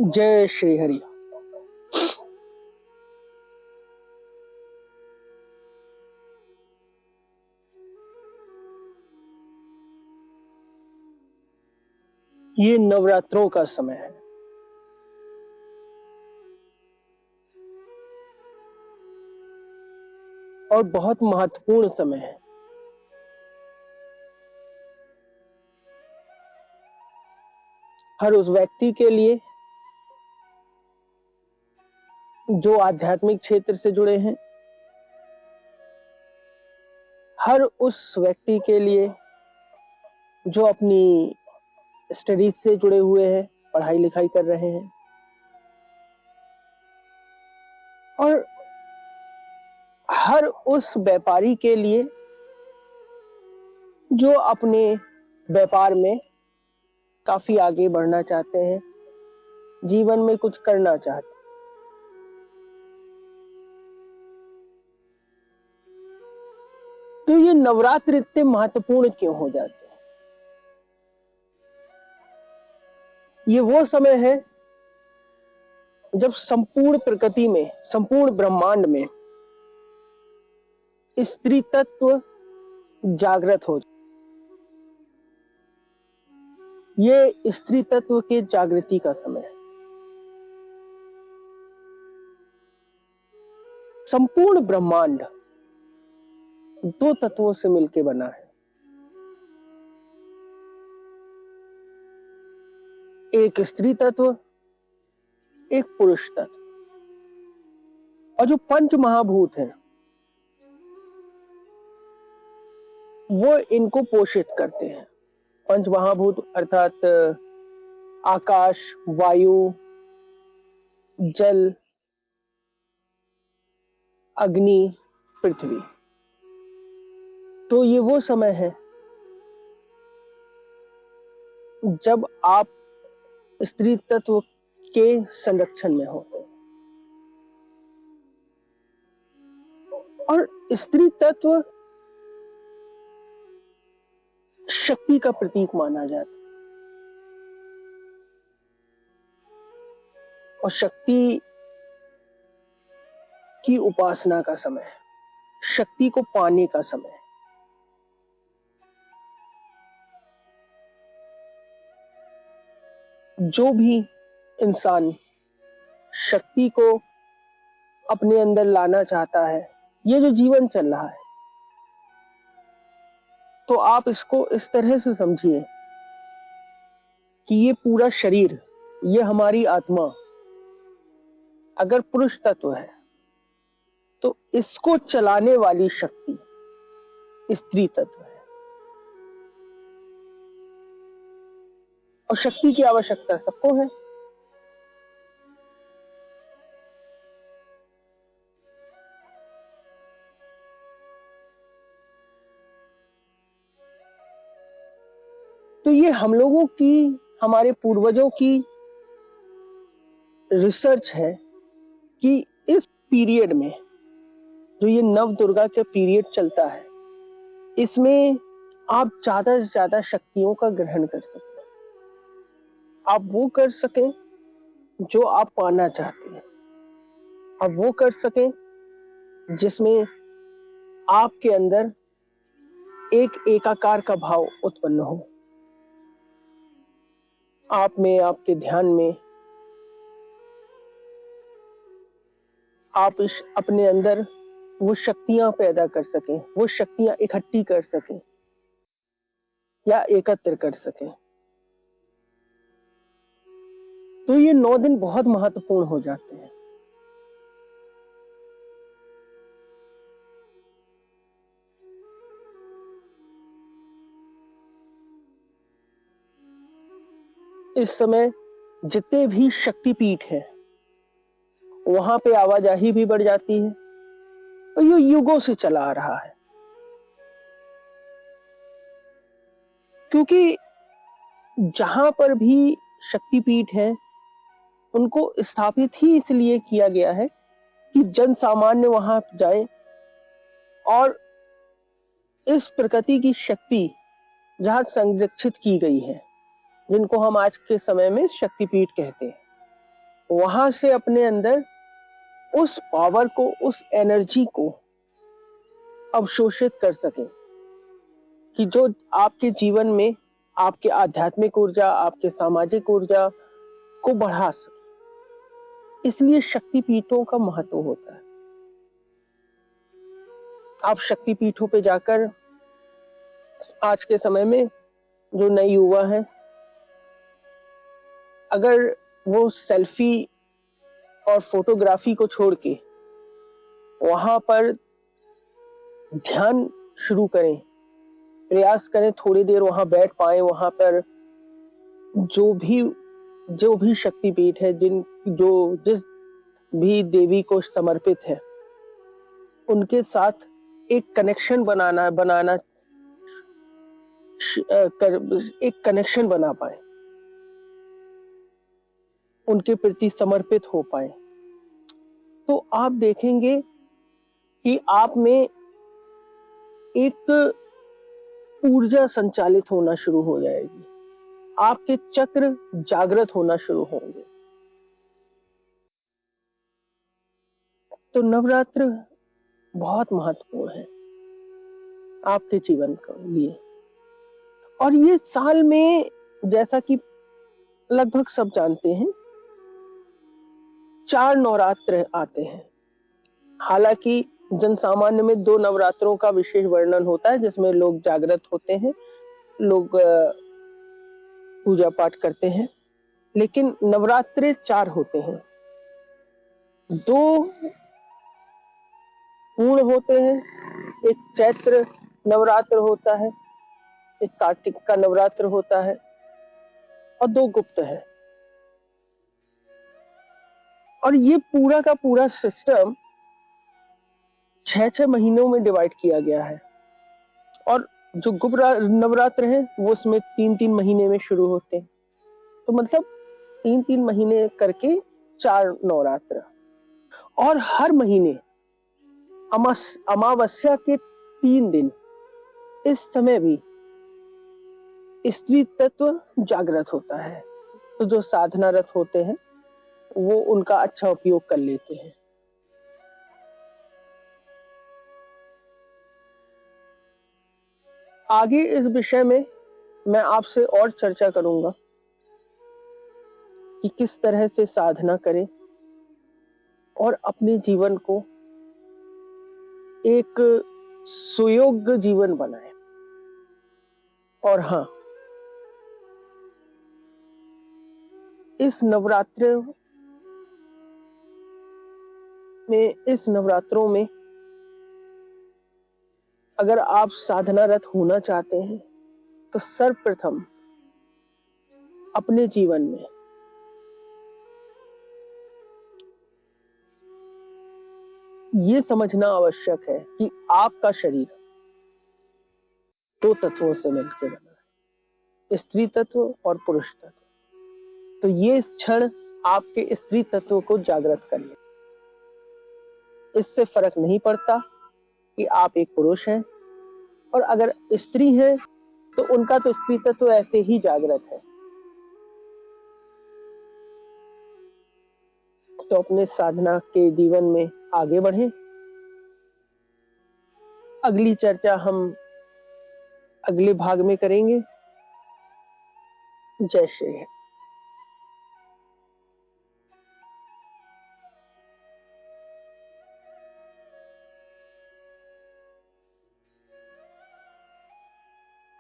जय श्री हरि। ये नवरात्रों का समय है और बहुत महत्वपूर्ण समय है। हर उस व्यक्ति के लिए जो आध्यात्मिक क्षेत्र से जुड़े हैं, हर उस व्यक्ति के लिए जो अपनी स्टडीज से जुड़े हुए हैं, पढ़ाई लिखाई कर रहे हैं, और हर उस व्यापारी के लिए जो अपने व्यापार में काफी आगे बढ़ना चाहते हैं, जीवन में कुछ करना चाहते हैं। तो ये नवरात्र इतने महत्वपूर्ण क्यों हो जाते हैं? ये वो समय है जब संपूर्ण प्रकृति में, संपूर्ण ब्रह्मांड में स्त्री तत्व जागृत हो। ये स्त्री तत्व के जागृति का समय है। संपूर्ण ब्रह्मांड दो तत्वों से मिलकर बना है। एक स्त्री तत्व, एक पुरुष तत्व। और जो पंच महाभूत हैं वो इनको पोषित करते हैं। पंच महाभूत अर्थात आकाश, वायु, जल, अग्नि, पृथ्वी। तो ये वो समय है जब आप स्त्री तत्व के संरक्षण में होते हैं। और स्त्री तत्व शक्ति का प्रतीक माना जाता है और शक्ति की उपासना का समय है, शक्ति को पाने का समय है। जो भी इंसान शक्ति को अपने अंदर लाना चाहता है, ये जो जीवन चल रहा है, तो आप इसको इस तरह से समझिए कि ये पूरा शरीर, ये हमारी आत्मा अगर पुरुष तत्व है तो इसको चलाने वाली शक्ति स्त्री तत्व है। और शक्ति की आवश्यकता सबको है। तो ये हम लोगों की, हमारे पूर्वजों की रिसर्च है कि इस पीरियड में, जो ये नव दुर्गा के पीरियड चलता है, इसमें आप ज्यादा से ज्यादा शक्तियों का ग्रहण कर सकें। आप वो कर सकें जो आप पाना चाहते हैं। आप वो कर सकें जिसमें आपके अंदर एक एकाकार का भाव उत्पन्न हो। आप में, आपके ध्यान में आप अपने अंदर वो शक्तियां पैदा कर सकें, वो शक्तियां इकट्ठी कर सकें या एकत्र कर सकें। तो ये 9 दिन बहुत महत्वपूर्ण हो जाते हैं। इस समय जितने भी शक्तिपीठ हैं वहां पे आवाजाही भी बढ़ जाती है और ये युगों से चला आ रहा है। क्योंकि जहां पर भी शक्तिपीठ है उनको स्थापित ही इसलिए किया गया है कि जन सामान्य वहां जाए और इस प्रकृति की शक्ति जहां संरक्षित की गई है, जिनको हम आज के समय में शक्तिपीठ कहते हैं, वहां से अपने अंदर उस पावर को, उस एनर्जी को अवशोषित कर सकें कि जो आपके जीवन में आपके आध्यात्मिक ऊर्जा, आपके सामाजिक ऊर्जा को बढ़ा सके। इसलिए शक्तिपीठों का महत्व होता है। आप शक्तिपीठों पे जाकर आज के समय में जो नए युवा हैं, अगर वो सेल्फी और फोटोग्राफी को छोड़ के वहां पर ध्यान शुरू करें, प्रयास करें, थोड़ी देर वहां बैठ पाए, वहां पर जो भी शक्तिपीठ है, जिस भी देवी को समर्पित है, उनके साथ एक कनेक्शन एक कनेक्शन बना पाए, उनके प्रति समर्पित हो पाए, तो आप देखेंगे कि आप में एक ऊर्जा संचालित होना शुरू हो जाएगी। आपके चक्र जागृत होना शुरू होंगे। तो नवरात्र बहुत महत्वपूर्ण है आपके जीवन के लिए। और ये साल में, जैसा कि लगभग सब जानते हैं, 4 नवरात्र आते हैं। हालांकि जनसामान्य में 2 नवरात्रों का विशेष वर्णन होता है, जिसमें लोग जागृत होते हैं, लोग पूजा पाठ करते हैं, लेकिन नवरात्रे 4 होते हैं। 2 पूर्ण होते हैं, एक चैत्र नवरात्र होता है, एक कार्तिक का नवरात्र होता है, और 2 गुप्त है। और ये पूरा का पूरा सिस्टम 6-6 महीनों में डिवाइड किया गया है। और जो गुप्त नवरात्र है वो उसमें 3-3 महीने में शुरू होते हैं। तो मतलब 3-3 महीने करके 4 नवरात्र। और हर महीने अमावस्या के 3 दिन इस समय भी स्त्री तत्व जागृत होता है। तो जो साधनारत होते हैं वो उनका अच्छा उपयोग कर लेते हैं। आगे इस विषय में मैं आपसे और चर्चा करूंगा कि किस तरह से साधना करें और अपने जीवन को एक सुयोग्य जीवन बनाएं। और हाँ, इस नवरात्रों में अगर आप साधनारत होना चाहते हैं तो सर्वप्रथम अपने जीवन में ये समझना आवश्यक है कि आपका शरीर 2 तत्वों से मिलकर बना है, स्त्री तत्व और पुरुष तत्व। तो ये क्षण आपके स्त्री तत्व को जागृत कर ले। इससे फर्क नहीं पड़ता कि आप एक पुरुष हैं, और अगर स्त्री हैं तो उनका तो स्त्री तत्व ऐसे ही जागृत है। तो अपने साधना के जीवन में आगे बढ़ें। अगली चर्चा हम अगले भाग में करेंगे। जय श्री राम।